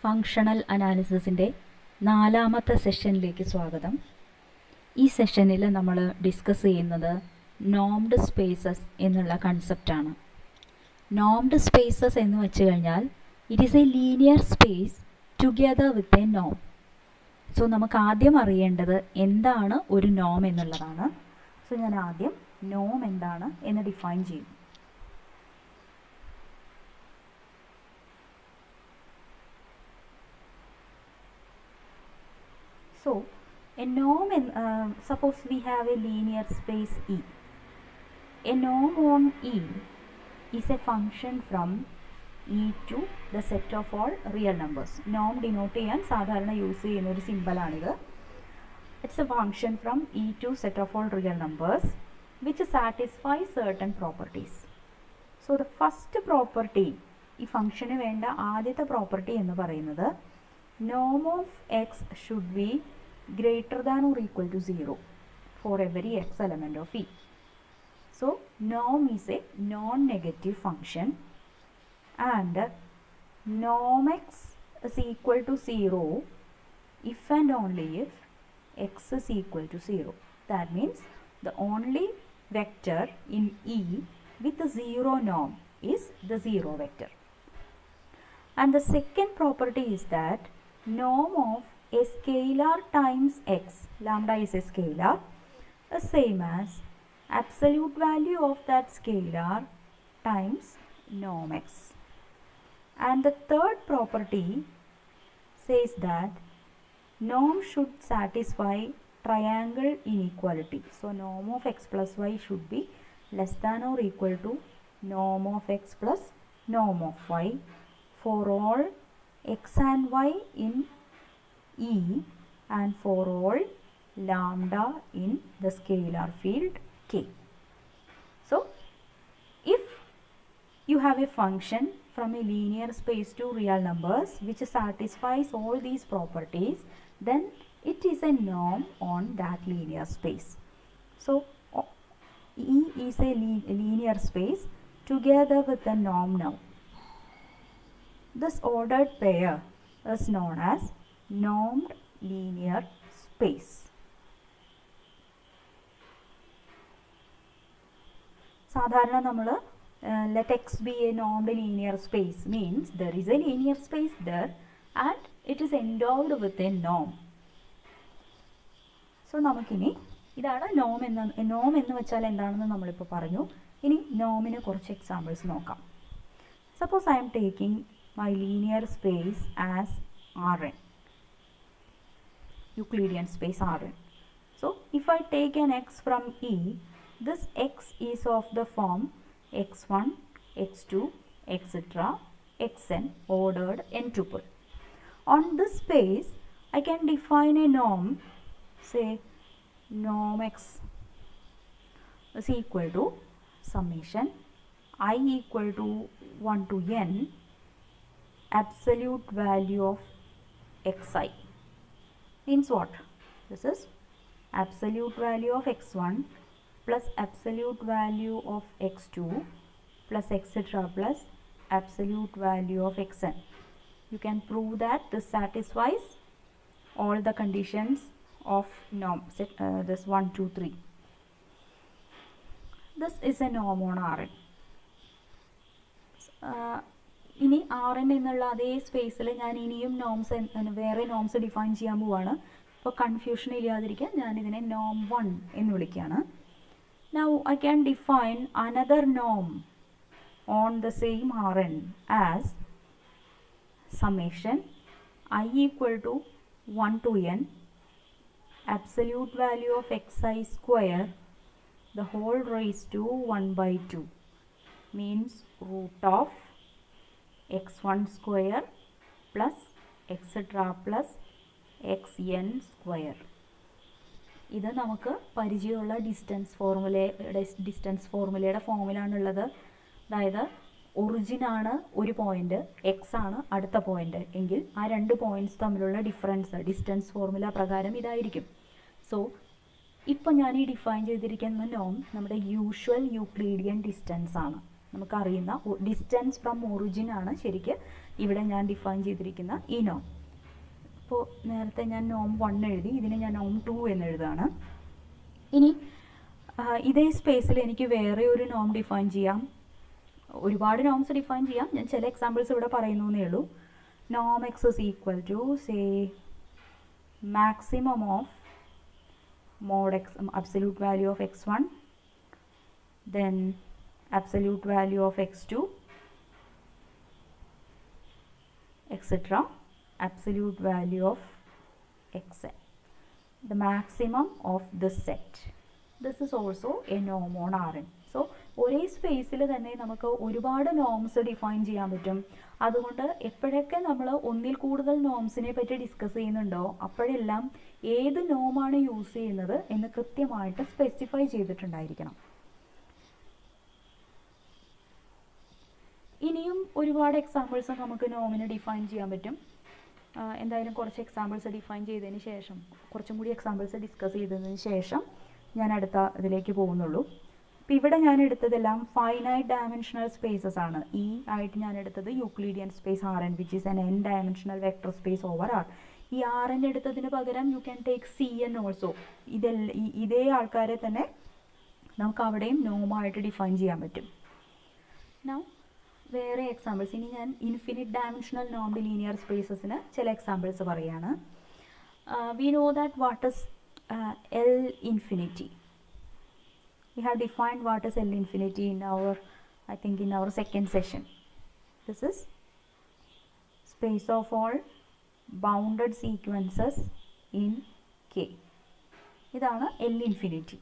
Functional അനാലിസിസിൻ്റെ നാലാമത്തെ സെഷനിലേക്ക് സ്വാഗതം. ഈ സെഷനിൽ നമ്മൾ ഡിസ്കസ് ചെയ്യുന്നത് നോംഡ് സ്പേസസ് എന്നുള്ള കൺസെപ്റ്റാണ്. നോംഡ് സ്പേസസ് എന്ന് വെച്ച് കഴിഞ്ഞാൽ it is a linear space together with a നോം. സോ നമുക്ക് ആദ്യം അറിയേണ്ടത് എന്താണ് ഒരു നോം എന്നുള്ളതാണ്. സോ ഞാൻ ആദ്യം നോം എന്താണ് എന്ന് ഡിഫൈൻ ചെയ്യും. So, a norm, suppose we have a linear space E. A norm on E is a function from E to the set of all real numbers. Norm denote ചെയ്യാൻ സാധാരണ യൂസ് ചെയ്യുന്ന ഒരു സിമ്പലാണിത്. It's a function from E to set of all real numbers which satisfy certain properties. So, the first property, ഈ ഫംഗ്ഷന് വേണ്ട ആദ്യത്തെ property എന്ന് പറയുന്നത് norm of x should be greater than or equal to 0 for every x element of E. So, norm is a non-negative function and norm x is equal to 0 if and only if x is equal to 0. That means the only vector in E with the 0 norm is the 0 vector. And the second property is that norm of a scalar times x, lambda is a scalar, is same as absolute value of that scalar times norm x. And the third property says that norm should satisfy triangle inequality. So norm of x plus y should be less than or equal to norm of x plus norm of y for all x and y in E and for all lambda in the scalar field K. So, if you have a function from a linear space to real numbers which satisfies all these properties, then it is a norm on that linear space. So, E is a linear space together with the norm now. This ordered pair is known as normed linear space. സാധാരണ നമ്മൾ let x be a normed linear space means there is a linear space there and it is endowed with a norm. So നമുക്കിനി ഇതാണ് നോം എന്ന് വെച്ചാൽ എന്താണെന്ന് നമ്മളിപ്പോൾ പറഞ്ഞു. ഇനി നോമിന് കുറച്ച് എക്സാമ്പിൾസ് നോക്കാം. Suppose I am taking my linear space as Rn, Euclidean space Rn. So, if I take an x from E, this x is of the form x1, x2, etc., xn ordered n tuple. On this space, I can define a norm, say norm x is equal to summation I equal to 1 to n absolute value of xi. Means what? This is absolute value of x1 plus absolute value of x2 plus etc. plus absolute value of xn. You can prove that this satisfies all the conditions of norm, this 1, 2, 3. This is a norm on Rn. ഇനി R N എന്നുള്ള അതേ സ്പേസിൽ ഞാൻ ഇനിയും norms വേറെ norms define ചെയ്യാൻ പോവാണ്. അപ്പോൾ കൺഫ്യൂഷൻ ഇല്ലാതിരിക്കാൻ ഞാനിതിനെ നോം 1 എന്ന് വിളിക്കുകയാണ്. Now I can define another നോം on the same R N as summation I equal to 1 to n absolute value of xi square the whole raised to 1 by 2 means root of x1 square plus etc. plus xn square. ഇത് നമുക്ക് പരിചയമുള്ള distance ഫോർമുലയുടെ ഫോമിലാണുള്ളത്. അതായത് ഒറിജിനാണ് ഒരു point, X ആണ് അടുത്ത point എങ്കിൽ ആ രണ്ട് പോയിന്റ്സ് തമ്മിലുള്ള ഡിസ്റ്റൻസ് ഫോർമുല പ്രകാരം ഇതായിരിക്കും. സോ ഇപ്പോൾ ഞാൻ ഈ ഡിഫൈൻ ചെയ്തിരിക്കുന്ന നോം നമ്മുടെ യൂഷ്വൽ യൂക്ലീഡിയൻ ഡിസ്റ്റൻസ് ആണ്. നമുക്കറിയുന്ന ഡിസ്റ്റൻസ് ഫ്രം ഒറിജിൻ ആണ് ശരിക്കും ഇവിടെ ഞാൻ ഡിഫൈൻ ചെയ്തിരിക്കുന്ന ഈ നോം. ഇപ്പോൾ നേരത്തെ ഞാൻ നോം 1 എഴുതി, ഇതിനെ ഞാൻ നോം 2 എന്ന് എഴുതുകയാണ്. ഇനി ഇതേ സ്പേസിൽ എനിക്ക് വേറെ ഒരു നോം ഡിഫൈൻ ചെയ്യാം. ഒരുപാട് നോംസ് ഡിഫൈൻ ചെയ്യാം, ഞാൻ ചില എക്സാമ്പിൾസ് ഇവിടെ പറയുന്നു എന്നേ ഉള്ളൂ. നോം X is equal to say maximum of mod x, absolute value of x1, then absolute value of x2, etc., absolute value of xn, the maximum of this set. This is also a norm on Rn. So ഒരേ സ്പേസിൽ തന്നെ നമുക്ക് ഒരുപാട് norms define ചെയ്യാൻ പറ്റും. അതുകൊണ്ട് എപ്പോഴൊക്കെ നമ്മൾ ഒന്നിൽ കൂടുതൽ നോംസിനെ പറ്റി ഡിസ്കസ് ചെയ്യുന്നുണ്ടോ അപ്പോഴെല്ലാം ഏത് നോമാണ് യൂസ് ചെയ്യുന്നത് എന്ന് കൃത്യമായിട്ട് സ്പെസിഫൈ ചെയ്തിട്ടുണ്ടായിരിക്കണം. ഇനിയും ഒരുപാട് എക്സാമ്പിൾസ് നമുക്ക് നോമിന് ഡിഫൈൻ ചെയ്യാൻ പറ്റും. എന്തായാലും കുറച്ച് എക്സാമ്പിൾസ് ഡിഫൈൻ ചെയ്തതിന് ശേഷം, കുറച്ചും കൂടി എക്സാമ്പിൾസ് ഡിസ്കസ് ചെയ്തതിന് ശേഷം ഞാൻ അടുത്ത ഇതിലേക്ക് പോകുന്നുള്ളൂ. അപ്പോൾ ഇവിടെ ഞാൻ എടുത്തതെല്ലാം ഫൈനൈറ്റ് ഡയമെൻഷണൽ സ്പേസസ് ആണ്. ഈ ആയിട്ട് ഞാൻ എടുത്തത് Euclidean space Rn which is an n dimensional vector space over R. ഈ Rn എടുത്തതിന് പകരം you can take Cn also. ഇതേ ആൾക്കാരെ തന്നെ നമുക്ക് അവിടെയും നോമായിട്ട് ഡിഫൈൻ ചെയ്യാൻ പറ്റും. നൗ വേറെ എക്സാമ്പിൾസ്, ഇനി ഞാൻ ഇൻഫിനിറ്റ് ഡയമെൻഷണൽ നോംഡ് ലീനിയർ സ്പേസസിന് ചില എക്സാമ്പിൾസ് പറയുകയാണ്. We know that what is L infinity. We have defined what is L infinity in our, I think in our second session. This is space of all bounded sequences in K. ഇതാണ് L infinity.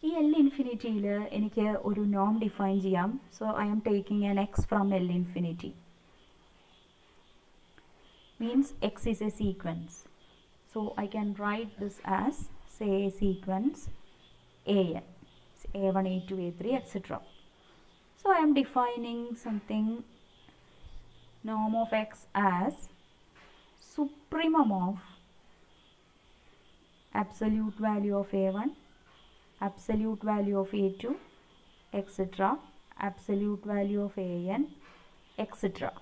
ഈ L ഇൻഫിനിറ്റിയിൽ എനിക്ക് ഒരു നോം define ചെയ്യാം. So I am taking an x from L infinity. Means x is a sequence. So I can write this as, say, a sequence an. A1, A2, A3, etc. So I am defining something, norm of x as supremum of absolute value of A1, absolute value of A2, etc., absolute value of AN, etc.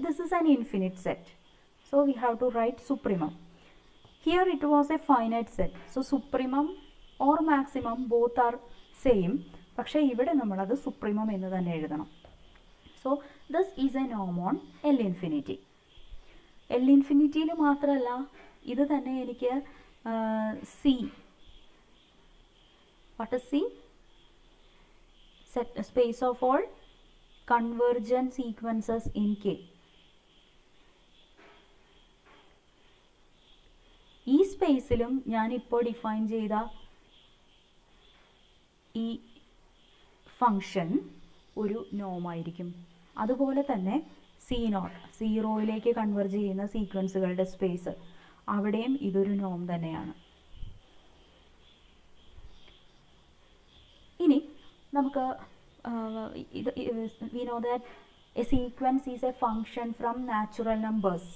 This is an infinite set. So we have to write supremum. Here it was a finite set. So supremum or maximum both are same. പക്ഷേ ഇവിടെ നമ്മളത് supremum എന്ന് തന്നെ എഴുതണം. So this is a നോം on L infinity. L ഇൻഫിനിറ്റിയിൽ മാത്രമല്ല, ഇത് തന്നെ എനിക്ക് C, what is C? Set space of all convergent sequences in K. ഈ സ്പേസിലും ഞാനിപ്പോൾ ഡിഫൈൻ ചെയ്ത ഈ ഫങ്ഷൻ ഒരു നോമായിരിക്കും. അതുപോലെ തന്നെ C0, സീറോയിലേക്ക് കൺവെർജ് ചെയ്യുന്ന സീക്വൻസുകളുടെ സ്പേസ്, അവിടെയും ഇതൊരു നോം തന്നെയാണ്. ഇനി നമുക്ക് we know that a sequence is a function from natural numbers.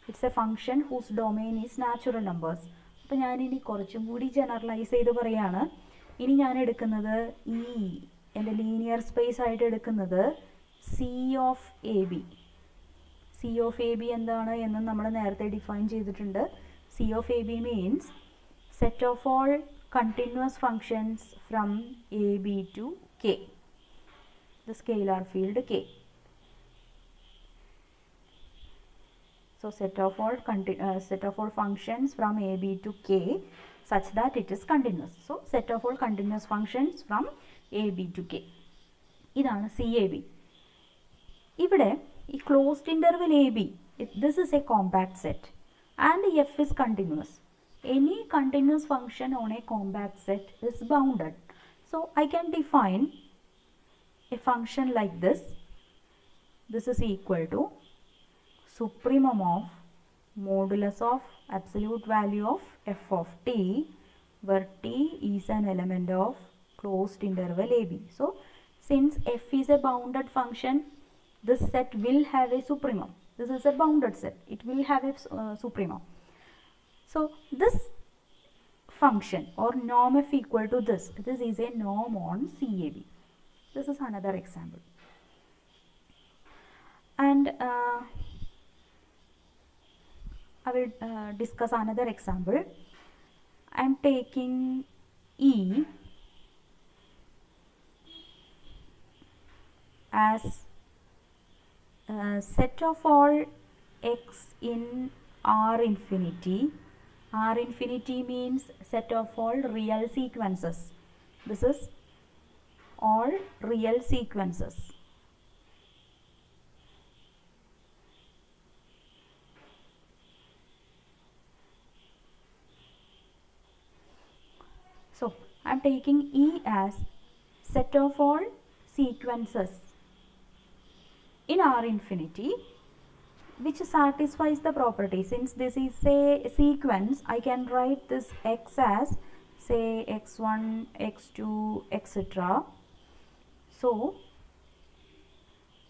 It's a function whose domain is natural numbers. അപ്പോൾ ഞാനിനി കുറച്ചും കൂടി ജനറലൈസ് ചെയ്ത് പറയുകയാണ്. ഇനി ഞാൻ എടുക്കുന്നത് എൻ്റെ ലീനിയർ സ്പേസ് ആയിട്ട് എടുക്കുന്നത് C of A B. C of A B എന്താണ് എന്ന് നമ്മൾ നേരത്തെ ഡിഫൈൻ ചെയ്തിട്ടുണ്ട്. C of A B means set of all continuous functions from A B to K, the scalar field K. So set of all functions from a b to k such that it is continuous. So set of all continuous functions from a b to k. ഇതാണ് CAB. ഇവിടെ ഈ closed interval AB, this is a compact set and F is continuous. Any continuous function on a compact set is bounded. So I can define a function like this. This is equal to supremum of modulus of absolute value of f of t, where t is an element of closed interval AB. So since f is a bounded function, this set will have a supremum. This is a bounded set, it will have a supremum. So this function or norm f equal to this is a norm on CAB. This is another example. And I will discuss another example. I am taking E as set of all x in R infinity. R infinity means set of all real sequences. This is all real sequences. So I am taking E as set of all sequences in R infinity which satisfies the property. Since this is a sequence, I can write this x as say x1, x2, etc. So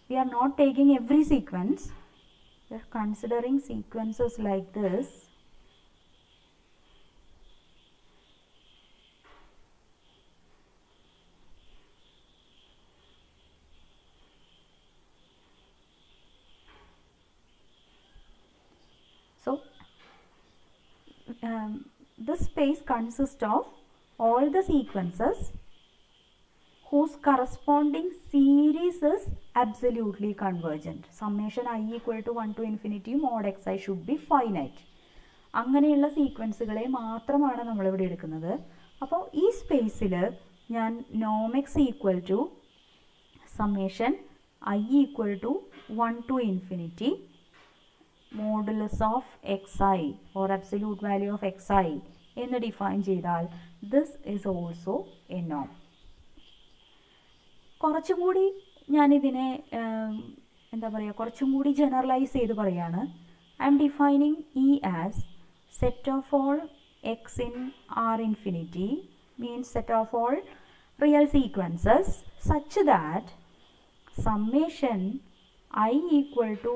we are not taking every sequence, we are considering sequences like this. So this space consists of all the sequences whose corresponding series is absolutely convergent. Summation I equal to 1 to infinity mod xi should be finite. അങ്ങനെയുള്ള സീക്വൻസുകളെ മാത്രമാണ് നമ്മളിവിടെ എടുക്കുന്നത്. അപ്പോൾ ഈ സ്പേസിൽ ഞാൻ norm X equal to summation I equal to 1 to infinity modulus of xi or absolute value of xi എന്ന് define ചെയ്താൽ this is also a norm. കുറച്ചുകൂടി ഞാനിതിനെ എന്താ പറയുക, കുറച്ചും കൂടി ജനറലൈസ് ചെയ്ത് പറയുകയാണ്. I M defining E as set of all x in R infinity means set of all real sequences such that summation I equal to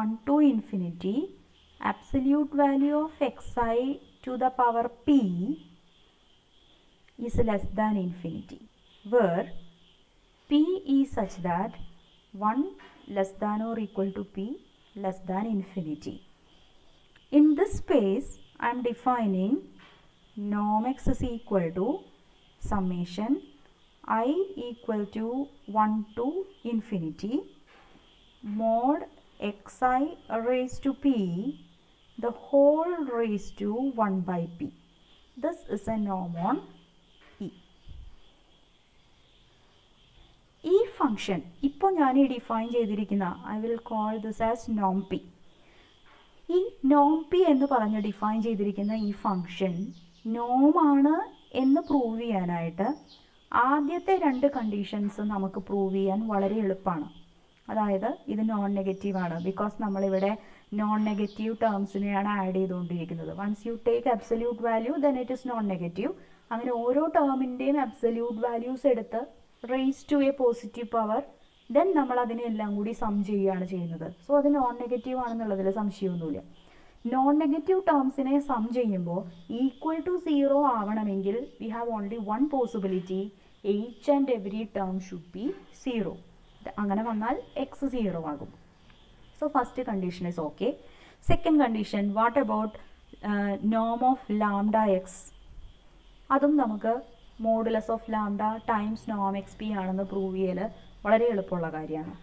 1 to infinity absolute value of xi to the power p is less than infinity, where p is such that 1 less than or equal to p less than infinity. In this space I am defining norm x is equal to summation I equal to 1 to infinity mod xi raised to p the whole raised to 1 by p. This is a norm on E. ഈ function ഇപ്പോൾ ഞാൻ ഈ define ചെയ്തിരിക്കുന്ന I will call this as നോം P. ഈ നോം P എന്ന് പറഞ്ഞ് ഡിഫൈൻ ചെയ്തിരിക്കുന്ന ഈ ഫംഗ്ഷൻ നോമാണ് എന്ന് പ്രൂവ് ചെയ്യാനായിട്ട് ആദ്യത്തെ രണ്ട് കണ്ടീഷൻസ് നമുക്ക് പ്രൂവ് ചെയ്യാൻ വളരെ എളുപ്പമാണ്. അതായത് ഇത് നോൺ നെഗറ്റീവാണ്, ബിക്കോസ് നമ്മളിവിടെ നോൺ നെഗറ്റീവ് ടേംസിനെയാണ് ആഡ് ചെയ്തുകൊണ്ടിരിക്കുന്നത്. Once you take absolute value then it is non negative. അങ്ങനെ ഓരോ ടേമിൻ്റെയും അബ്സല്യൂട്ട് വാല്യൂസ് എടുത്ത് raise to a positive power then നമ്മൾ അതിനെല്ലാം കൂടി സം ചെയ്യുകയാണ് ചെയ്യുന്നത്. സോ അത് നോൺ നെഗറ്റീവ് ആണെന്നുള്ളതിൽ സംശയമൊന്നുമില്ല. നോൺ നെഗറ്റീവ് ടേംസിനെ സം ചെയ്യുമ്പോൾ ഈക്വൽ ടു 0 ആവണമെങ്കിൽ we have only one possibility, each and every term should be 0. അങ്ങനെ വന്നാൽ എക്സ് 0 ആകും. So first condition is okay. Second condition, what about നോം ഓഫ് ലാംഡ എക്സ്? അതും നമുക്ക് modulus of lambda times നോം X P ആണെന്ന് prove ചെയ്യൽ വളരെ എളുപ്പമുള്ള കാര്യമാണ്.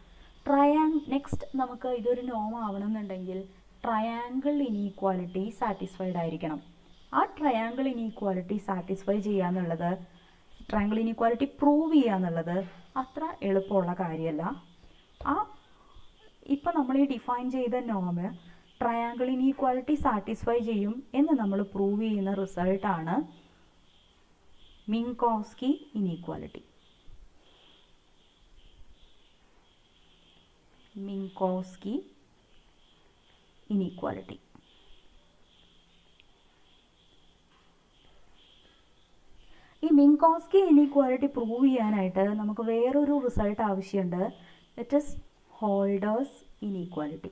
നെക്സ്റ്റ് നമുക്ക് ഇതൊരു നോം ആവണമെന്നുണ്ടെങ്കിൽ ട്രയാങ്കിൾ ഇനീക്വാലിറ്റി സാറ്റിസ്ഫൈഡ് ആയിരിക്കണം. ആ ട്രയാങ്കിൾ ഇനീക്വാലിറ്റി സാറ്റിസ്ഫൈ ചെയ്യാന്നുള്ളത്, ട്രയാങ്കിൾ ഇനീക്വാലിറ്റി പ്രൂവ് ചെയ്യുക എന്നുള്ളത് അത്ര എളുപ്പമുള്ള കാര്യമല്ല. ഇപ്പം നമ്മൾ ഈ ഡിഫൈൻ ചെയ്ത നോമ് ട്രയാങ്കിൾ ഇനീക്വാലിറ്റി സാറ്റിസ്ഫൈ ചെയ്യും എന്ന് നമ്മൾ പ്രൂവ് ചെയ്യുന്ന റിസൾട്ടാണ് മിൻകോവ്സ്കി ഇനീക്വാലിറ്റി. മിൻകോവ്സ്കി ഇനീക്വാലിറ്റി. ഈ മിൻകോവ്സ്കി ഇനീക്വാലിറ്റി പ്രൂവ് ചെയ്യാനായിട്ട് നമുക്ക് വേറൊരു റിസൾട്ട് ആവശ്യമുണ്ട്. It is holders inequality.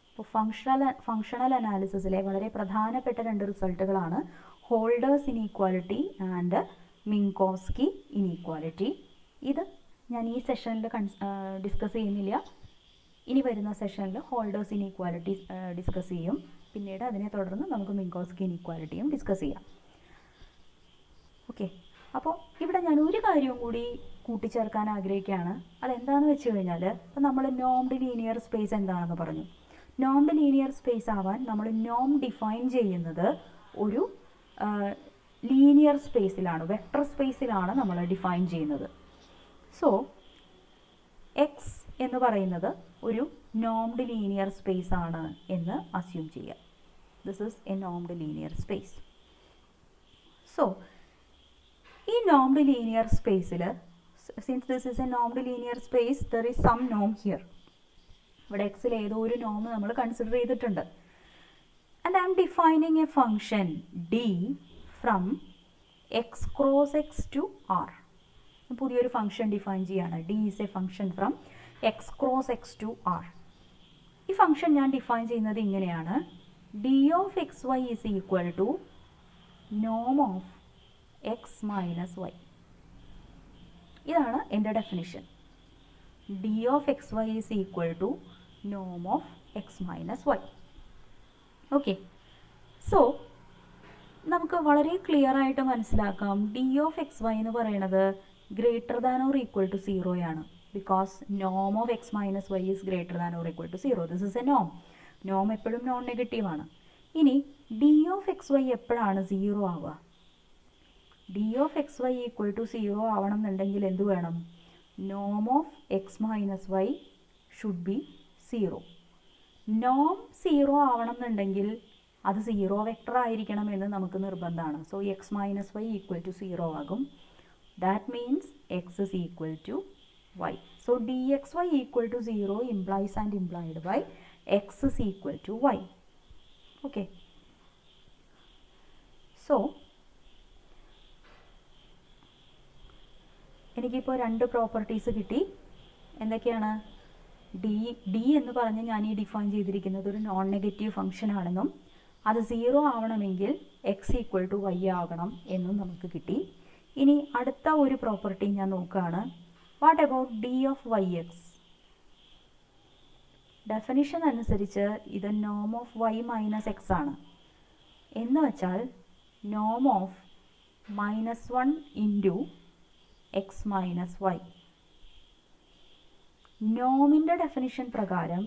ഇപ്പോൾ ഫങ്ഷണൽ അനാലിസിസിലെ വളരെ പ്രധാനപ്പെട്ട രണ്ട് റിസൾട്ടുകളാണ് ഹോൾഡേഴ്സ് ഇനീക്വാലിറ്റി ആൻഡ് മിങ്കോസ്കി ഇനീക്വാലിറ്റി. ഇത് ഞാൻ ഈ സെഷനിൽ ഡിസ്കസ് ചെയ്യുന്നില്ല. ഇനി വരുന്ന സെഷനിൽ ഹോൾഡേഴ്സ് ഇനീക്വാലിറ്റി ഡിസ്കസ് ചെയ്യും. പിന്നീട് അതിനെ തുടർന്ന് നമുക്ക് മിങ്കോസ്കി ഇനീക്വാലിറ്റിയും ഡിസ്കസ് ചെയ്യാം. ഓക്കെ, അപ്പോൾ ഇവിടെ ഞാൻ ഒരു കാര്യവും കൂടി കൂട്ടിച്ചേർക്കാൻ ആഗ്രഹിക്കുകയാണ്. അതെന്താണെന്ന് വെച്ച് കഴിഞ്ഞാൽ, ഇപ്പോൾ നമ്മൾ നോംഡ് ലീനിയർ സ്പേസ് എന്താണെന്ന് പറഞ്ഞു. നോംഡ് ലീനിയർ സ്പേസ് ആവാൻ നമ്മൾ നോം ഡിഫൈൻ ചെയ്യുന്നത് ഒരു ലീനിയർ സ്പേസിലാണ്, വെക്ടർ സ്പേസിലാണ് നമ്മൾ ഡിഫൈൻ ചെയ്യുന്നത്. സോ എക്സ് എന്ന് പറയുന്നത് ഒരു നോംഡ് ലീനിയർ സ്പേസ് ആണ് എന്ന് അസ്യൂം ചെയ്യുക. This is a normed linear space. So ഈ നോംഡ് ലീനിയർ സ്പേസിൽ, since this is a normed linear space, there is some നോം ഹിയർ. ഇവിടെ എക്സിൽ ഏതോ ഒരു നോം നമ്മൾ കൺസിഡർ ചെയ്തിട്ടുണ്ട്. And I'm defining a function D from X cross X to R. പുതിയൊരു ഫംഗ്ഷൻ ഡിഫൈൻ ചെയ്യാണ്. D is a function from X cross X to R. ഈ ഫംഗ്ഷൻ ഞാൻ ഡിഫൈൻ ചെയ്യുന്നത് ഇങ്ങനെയാണ്: D of X Y is equal to നോം of X minus Y. ഇതാണ് എൻ്റെ definition. D of X Y is equal to നോം of X minus Y. Okay, so നമുക്ക് വളരെ ക്ലിയർ ആയിട്ട് മനസ്സിലാക്കാം, ഡി ഓഫ് എക്സ് വൈ എന്ന് പറയുന്നത് greater than or equal to 0 ആണ്. Because Noam of X minus Y is greater than or equal to 0. This is A നോം. നോം എപ്പോഴും non നെഗറ്റീവാണ്. ഇനി ഡി ഓഫ് എക്സ് വൈ എപ്പോഴാണ് 0 ആവുക? D of X Y equal to 0 ആവണം എന്നുണ്ടെങ്കിൽ എന്ത് വേണം? നോം of X minus Y should be 0. നോം 0 ആവണം എന്നുണ്ടെങ്കിൽ അത് 0 വെക്ടർ ആയിരിക്കണം എന്ന് നമുക്ക് നിർബന്ധമാണ്. So X minus Y equal to 0 ആകും. That means X is equal to Y. So D X Y equal to 0 implies and implied by X is equal to Y. Okay, so എനിക്കിപ്പോൾ രണ്ട് properties കിട്ടി. എന്തൊക്കെയാണ്? D എന്ന് പറഞ്ഞ് ഞാൻ ഈ define ചെയ്തിരിക്കുന്നത് ഒരു നോൺ നെഗറ്റീവ് ഫംഗ്ഷൻ ആണെന്നും അത് 0 ആവണമെങ്കിൽ എക്സ് ഈക്വൽ ടു വൈ ആകണം എന്നും നമുക്ക് കിട്ടി. ഇനി അടുത്ത ഒരു പ്രോപ്പർട്ടി ഞാൻ നോക്കുകയാണ്. What about D of Y X? Definition അനുസരിച്ച് ഇത് നോം ഓഫ് വൈ മൈനസ് എക്സ് ആണ്. എന്ന് വെച്ചാൽ നോം of -1 into X minus Y. നോമിൻ്റെ ഡെഫിനിഷൻ പ്രകാരം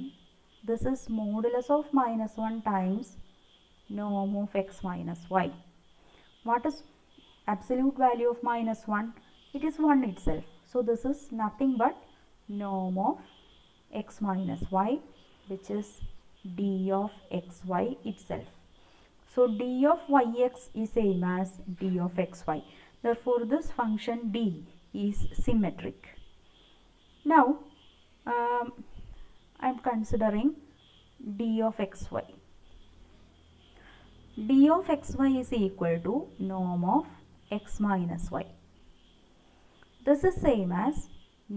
this is modulus of -1 times norm of x minus y. What is absolute value of -1? It is 1 itself. So this is nothing but norm of x minus y, which is d of xy itself. So d of yx is same as d of xy. Therefore this function d is symmetric. Now I am considering d of xy. d of xy is equal to norm of x minus y. This is same as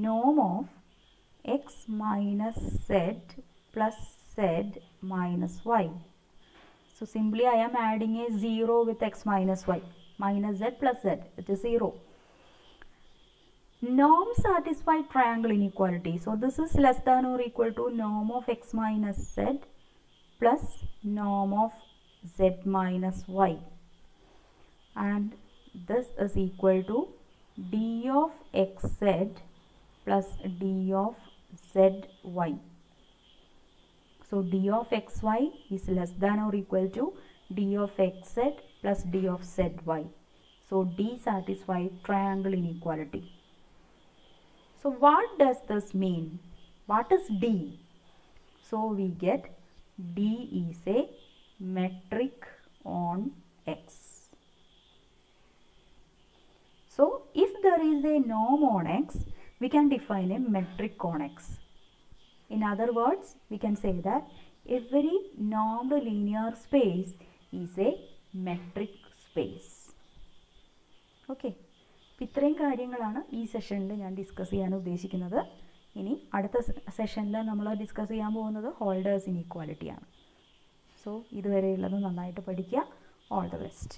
norm of x minus z plus z minus y. So simply I am adding a 0 with x minus y. Minus z plus z, it is 0. Norm satisfy triangle inequality. So this is less than or equal to norm of x minus z plus norm of z minus y, and this is equal to d of xz plus d of zy. So d of xy is less than or equal to d of xz plus d of zy. So d satisfies triangle inequality. So what does this mean? What is d? So we get d is a metric on x. So if there is a norm on x, we can define a metric on x. In other words, we can say that every normed linear space is a metric space. Okay. ഇത്രയും കാര്യങ്ങളാണ് ഈ സെഷനിൽ ഞാൻ discuss ചെയ്യാൻ ഉദ്ദേശിക്കുന്നത്. ഇനി അടുത്ത സെഷനിൽ നമ്മൾ ഡിസ്കസ് ചെയ്യാൻ പോകുന്നത് ഹോൾഡേഴ്സ് ഇനീക്വാലിറ്റിയാണ്. സോ ഇതുവരെയുള്ളത് നന്നായിട്ട് പഠിക്കുക. All the best.